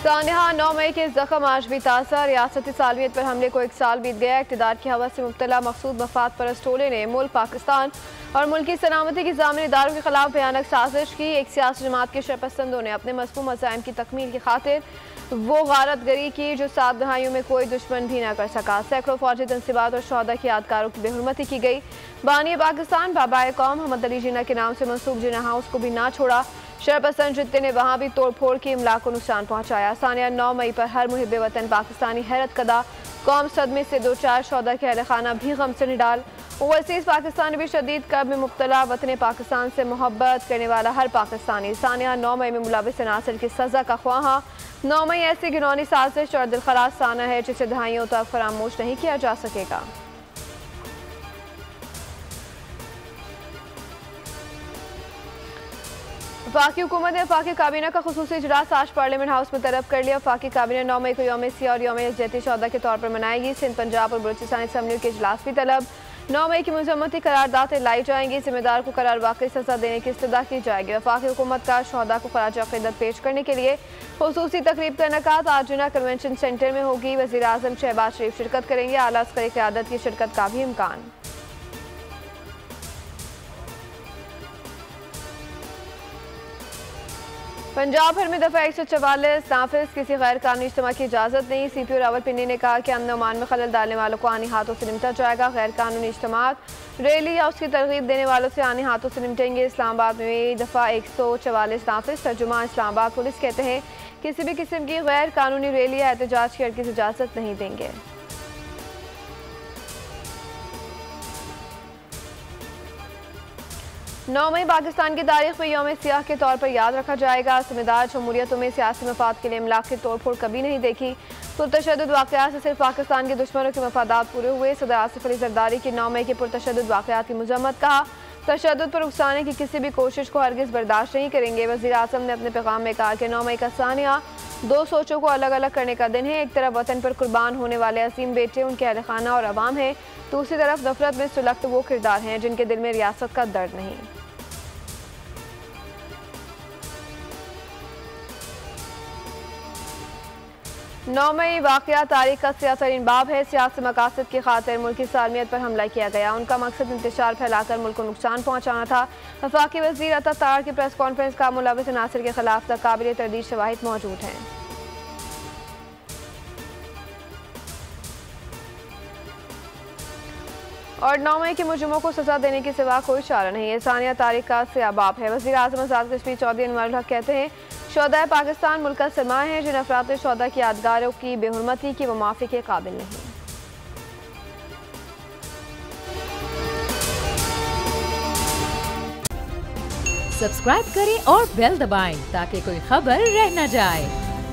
सानिहा 9 मई के जख्म आज भी ताज़ा। रियासती सालमियत पर हमले को 1 साल बीत गया। इक़्तिदार की हवस से मुब्तला मकसूद मफाद परस्त टोले ने मुल्क पाकिस्तान और मुल्क की सलामती की ज़ामिन इदारों के खिलाफ भयानक साजिश की। एक सियासी जमात के शरपसंदों ने अपने मज़मूम मज़ाइम की तकमील की खातिर वो गारतगरी की जो 7 दहाइयों में कोई दुश्मन भी न कर सका। सैकड़ों फौजी तनसीबात और शहदा की यादगारों की बेहुरमती की गई। बानी पाकिस्तान बाबाए कौम मोहम्मद अली जिन्ना के नाम से मंसूब जिन्ना हाउस को भी ना छोड़ा। शरपसंद जितने ने वहाँ भी तोड़ फोड़ के इमला को नुकसान पहुँचाया। सानिया 9 मई पर हर मुहिब वतन पाकिस्तानी हैरत कदा। कौम सदमे से 2-4 शौदा के अहल खाना भी गम से निडाल। ओवरसीज़ पाकिस्तान भी शदीद कर्ब में मुब्तला। वतन पाकिस्तान से मोहब्बत करने वाला हर पाकिस्तानी सानिया 9 मई में मुलविस नासिर की सज़ा का ख्वाहा। 9 मई ऐसी घिनौनी साजिश और दिलखराज साना है जिसे दहाइयों तक फरामोश नहीं किया जा सकेगा। वफाकी हुकूमत ने वफाकी काबीना का खुसूसी इजलास आज पार्लियामेंट हाउस में तलब कर लिया। वफाकी काबीना 9 मई को यौम सियाह और यौम यकजहती शौदा के तौर पर मनाएगी। सिंध, पंजाब और बलूचिस्तान असम्बलियों के इजलास भी तलब। 9 मई की मजम्मती करारदातें लाई जाएंगी। जिम्मेदार को करार वाकई सजा देने की इस्तदा की जाएगी। वफाकी हुकूमत का शौदा को खराज अक़ीदत पेश करने के लिए खुसूसी तकरीब का इनेकाद आज जिन्ना कन्वेंशन सेंटर में होगी। वज़ीर आज़म शहबाज शरीफ शिरकत करेंगे। आला अस्करी क़यादत की शिरकत का भी इम्कान। पंजाब भर में दफ़ा 144 नाफिज। किसी गैर कानूनी इज्तिमा की इजाज़त नहीं। CPO रावलपिंडी ने कहा कि अमन अमान में खलल डालने वालों को आनी हाथों से निपटा जाएगा। गैर कानूनी इज्तिमात, रैली या उसकी तरगीब देने वालों से आने हाथों से निपटेंगे। इस्लामाबाद में दफ़ा 144 नाफिज। तर्जुमा इस्लामाबाद पुलिस कहते हैं किसी भी किस्म की गैर कानूनी रैली या एहतजाज की हरगिज़ इजाज़त नहीं देंगे। 9 मई पाकिस्तान की तारीख में यौम सियाह के तौर पर याद रखा जाएगा। जिम्मेदार जमहूरियतों में सियासी मफाद के लिए इमलाक की तोड़ फोड़ कभी नहीं देखी। पुरतशद्दुद वाक़यात से सिर्फ पाकिस्तान के दुश्मनों के मफादात पूरे हुए। सदर आसिफ अली ज़रदारी की 9 मई के पुरतशद्दुद वाक़यात की मज़म्मत। कहा तशद्दुद पर उकसाने की किसी भी कोशिश को हरगिज़ बर्दाश्त नहीं करेंगे। वज़ीर आज़म ने अपने पैगाम में कहा कि 9 मई का सानिया 2 सोचों को अलग अलग करने का दिन है। एक तरफ वतन पर कुर्बान होने वाले असीम बेटे, उनके अहल खाना और अवाम है। दूसरी तरफ नफरत में सुलगते वो किरदार हैं जिनके दिल में रियासत का दर्द नहीं। 9 मई वाक़या तारीख का सियासतरीन बाब है। सियासी मकासद की खातिर मुल्क की सालमियत पर हमला किया गया। उनका मकसद इंतशार फैलाकर मुल्क को नुकसान पहुँचाना था। वफाकी वज़ीर अता तार की प्रेस कॉन्फ्रेंस का मुलविस नासिर के खिलाफ तक काबिल तरदीद शवाहिद मौजूद हैं। और 9 मई के मुजरिमों को सजा देने के सिवा कोई चारा नहीं है। सानिया तारीख का सियाबाब है। वज़ीर आज़म आज़ाद कश्मीर चौधरी अनवरुल हक कहते हैं शौदा पाकिस्तान मुल्क का सरमाया है। जिन अफराद ने शौदा की यादगारों की बेहुरमती की वो माफ़ी के काबिल नहीं। सब्सक्राइब करें और बेल दबाएं ताकि कोई खबर रह न जाए।